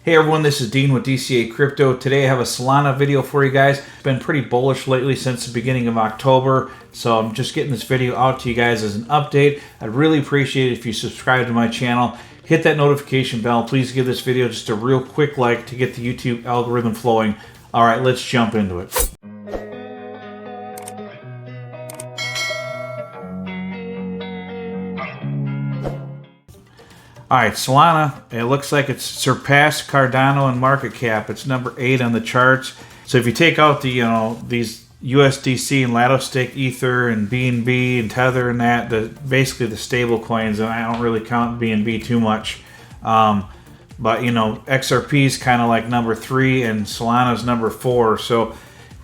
Hey everyone, this is Dean with DCA Crypto. Today I have a Solana video for you guys. It's been pretty bullish lately since the beginning of October, so I'm just getting this video out to you guys as an update. I'd really appreciate it if you subscribe to my channel. Hit that notification bell. Please give this video just a real quick like to get the YouTube algorithm flowing. All right, let's jump into it. All right, Solana, it looks like it's surpassed Cardano in market cap. It's number 8 on the charts. So if you take out the, these USDC and Lato Stake Ether and BNB and Tether and that, basically the stable coins, and I don't really count BNB too much. But, XRP is kind of like number 3 and Solana's number 4. So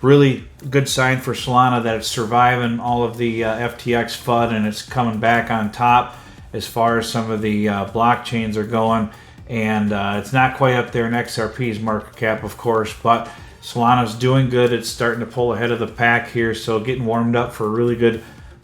really good sign for Solana that it's surviving all of the FTX FUD and it's coming back on top as far as some of the blockchains are going, and it's not quite up there in XRP's market cap, of course, but Solana's doing good. It's starting to pull ahead of the pack here, so getting warmed up for a really good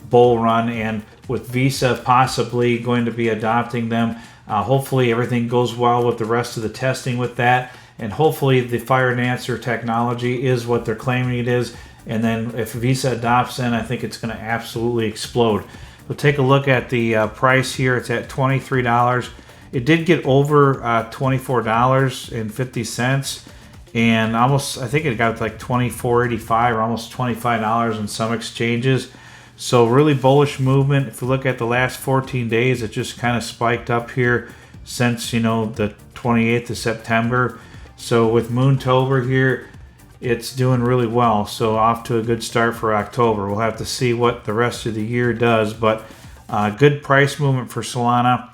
bull run. And with Visa possibly going to be adopting them, hopefully everything goes well with the rest of the testing with that, and hopefully the Fire and Answer technology is what they're claiming it is, and then if Visa adopts it, I think it's going to absolutely explode. We'll take a look at the price here. It's at $23. It did get over $24.50, and almost, I think it got like $24.85 or almost $25 in some exchanges. So really bullish movement. If you look at the last 14 days, it just kind of spiked up here since, the 28th of September. So with Moontober here, it's doing really well, so off to a good start for October. We'll have to see what the rest of the year does, but good price movement for Solana.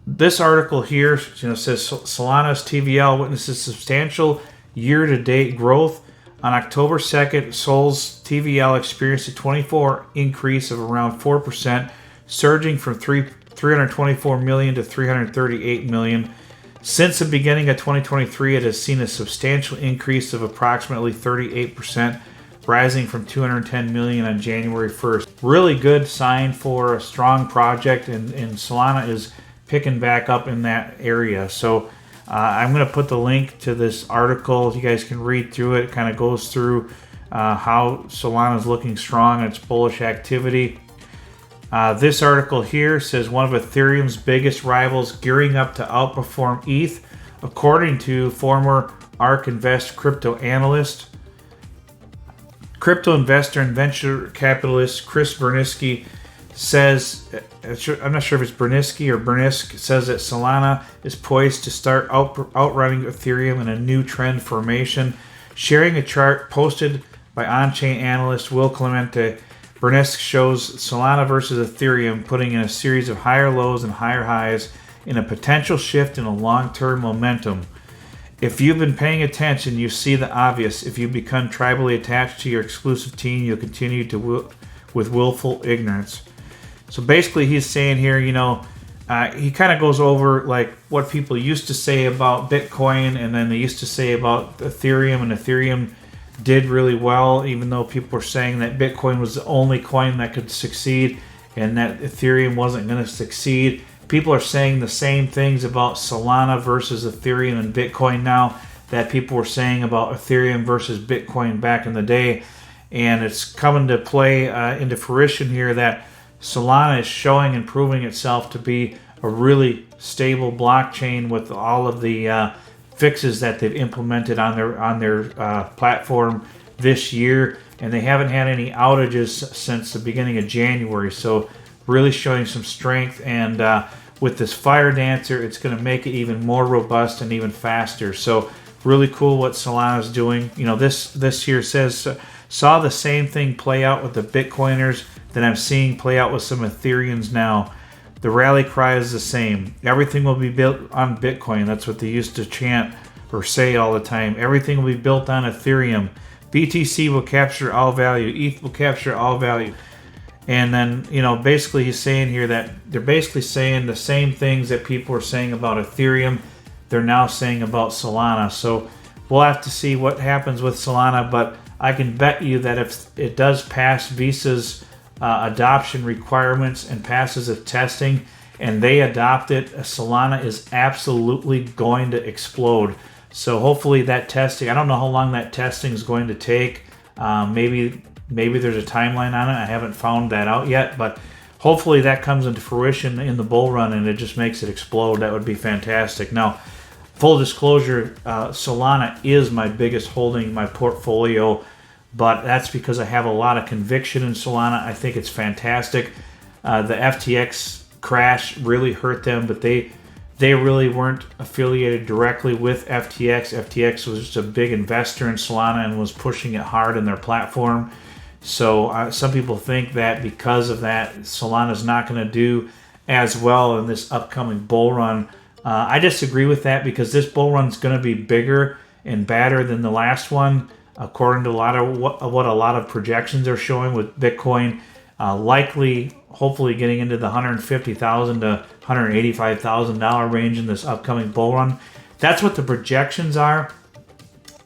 This article here, says Solana's TVL witnesses substantial year-to-date growth. On October 2nd, Sol's TVL experienced a 24% increase of around 4%, surging from 324 million to 338 million. Since the beginning of 2023, it has seen a substantial increase of approximately 38%, rising from 210 million on January 1st. Really good sign for a strong project, and Solana is picking back up in that area. So I'm going to put the link to this article. You guys can read through it. It kind of goes through how Solana is looking strong and its bullish activity. This article here says one of Ethereum's biggest rivals gearing up to outperform ETH, according to former ARK Invest crypto analyst. Crypto investor and venture capitalist Chris Berniski says, I'm not sure if it's Berniski or Bernisk, says that Solana is poised to start outrunning Ethereum in a new trend formation. Sharing a chart posted by on-chain analyst Will Clemente, Bernisk shows Solana versus Ethereum putting in a series of higher lows and higher highs in a potential shift in a long-term momentum. If you've been paying attention, you see the obvious. If you become tribally attached to your exclusive team, you'll continue with willful ignorance. So basically he's saying here, he kind of goes over like what people used to say about Bitcoin, and then they used to say about Ethereum, and Ethereum did really well, even though people were saying that Bitcoin was the only coin that could succeed and that Ethereum wasn't going to succeed. People are saying the same things about Solana versus Ethereum and Bitcoin now that people were saying about Ethereum versus Bitcoin back in the day. And it's coming to play into fruition here that Solana is showing and proving itself to be a really stable blockchain with all of the fixes that they've implemented on their platform this year, and they haven't had any outages since the beginning of January. So really showing some strength, and with this Fire Dancer, it's going to make it even more robust and even faster. So really cool what Solana's doing. This here says saw the same thing play out with the Bitcoiners that I'm seeing play out with some Ethereans now. The rally cry is the same. Everything will be built on Bitcoin. That's what they used to chant or say all the time. Everything will be built on Ethereum. BTC will capture all value. ETH will capture all value. And then, basically he's saying here that they're basically saying the same things that people are saying about Ethereum, they're now saying about Solana. So we'll have to see what happens with Solana, but I can bet you that if it does pass Visa's adoption requirements and passes the testing, and they adopt it, Solana is absolutely going to explode. So hopefully that testing, I don't know how long that testing is going to take. Maybe there's a timeline on it. I haven't found that out yet, but hopefully that comes into fruition in the bull run and it just makes it explode. That would be fantastic. Now, full disclosure, Solana is my biggest holding in my portfolio, but that's because I have a lot of conviction in Solana. I think it's fantastic. The FTX crash really hurt them, but they really weren't affiliated directly with FTX. FTX was just a big investor in Solana and was pushing it hard in their platform. So some people think that because of that, Solana's not going to do as well in this upcoming bull run. I disagree with that because this bull run is going to be bigger and badder than the last one, according to what a lot of projections are showing, with Bitcoin likely, hopefully getting into the $150,000 to $185,000 range in this upcoming bull run. That's what the projections are.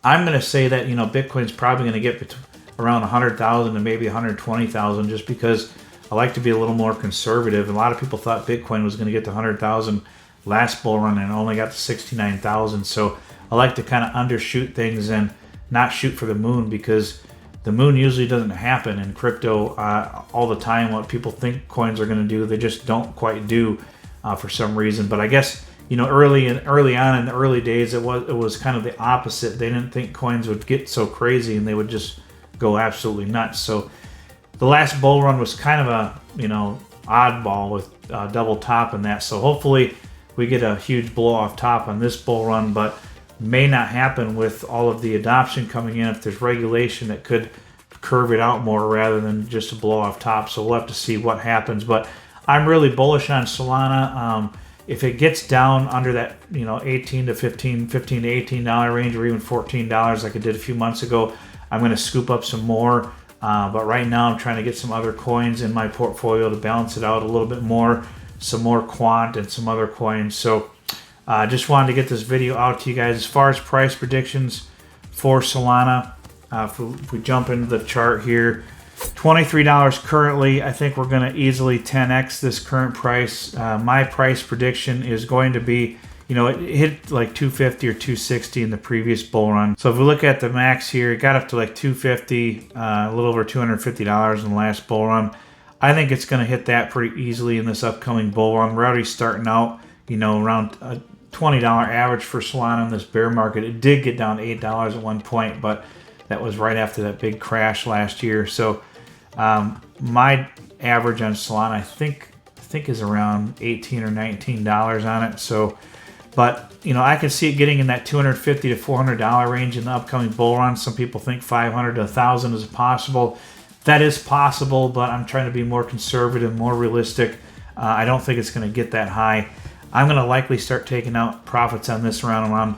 I'm going to say that, Bitcoin's probably going to get around 100,000 to maybe 120,000, just because I like to be a little more conservative. A lot of people thought Bitcoin was going to get to 100,000 last bull run and only got to 69,000. So I like to kind of undershoot things and not shoot for the moon, because the moon usually doesn't happen in crypto all the time. What people think coins are going to do, they just don't quite do for some reason. But I guess, early on in the early days, it was kind of the opposite. They didn't think coins would get so crazy and they would just go absolutely nuts. So the last bull run was kind of a oddball with double top in that. So hopefully we get a huge blow off top on this bull run, but may not happen with all of the adoption coming in. If there's regulation that could curve it out more rather than just a blow off top. So we'll have to see what happens. But I'm really bullish on Solana. If it gets down under that 18 to $15 to $18 range, or even $14 like it did a few months ago, I'm going to scoop up some more. But right now I'm trying to get some other coins in my portfolio to balance it out a little bit more, some more quant and some other coins. So I just wanted to get this video out to you guys. As far as price predictions for Solana, if we jump into the chart here, $23 currently. I think we're going to easily 10x this current price. My price prediction is going to be, it hit like 250 or 260 in the previous bull run. So if we look at the max here, it got up to like 250, a little over $250 in the last bull run. I think it's going to hit that pretty easily in this upcoming bull run. We're already starting out, around a $20 average for Solana in this bear market. It did get down to $8 at one point, but that was right after that big crash last year. So my average on Solana, I think is around $18 or $19 on it. So, but I can see it getting in that $250 to $400 range in the upcoming bull run. Some people think $500 to $1,000 is possible. That is possible, but I'm trying to be more conservative, more realistic. I don't think it's going to get that high. I'm going to likely start taking out profits on this around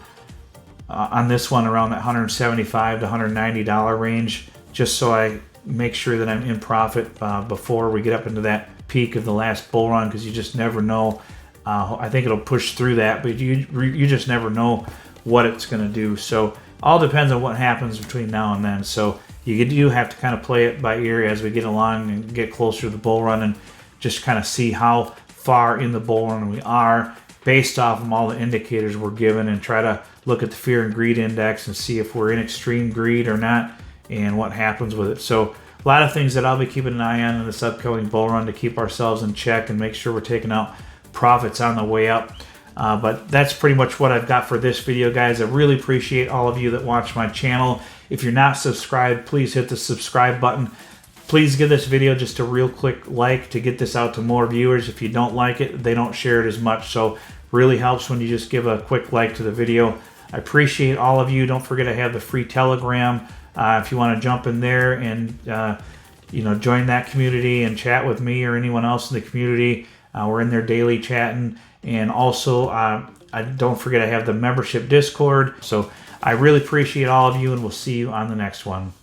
that $175 to $190 range, just so I make sure that I'm in profit before we get up into that peak of the last bull run, because you just never know. I think it'll push through that, but you just never know what it's going to do. So all depends on what happens between now and then. So you do have to kind of play it by ear as we get along and get closer to the bull run, and just kind of see how far in the bull run we are based off of all the indicators we're given, and try to look at the fear and greed index and see if we're in extreme greed or not and what happens with it. So a lot of things that I'll be keeping an eye on in this upcoming bull run to keep ourselves in check and make sure we're taking out profits on the way up. But that's pretty much what I've got for this video, guys. I really appreciate all of you that watch my channel. If you're not subscribed, please hit the subscribe button. Please give this video just a real quick like to get this out to more viewers. If you don't like it, they don't share it as much. So really helps when you just give a quick like to the video. I appreciate all of you. Don't forget I have the free Telegram. If you want to jump in there and join that community and chat with me or anyone else in the community. We're in there daily chatting. And also, don't forget I have the membership Discord. So I really appreciate all of you, and we'll see you on the next one.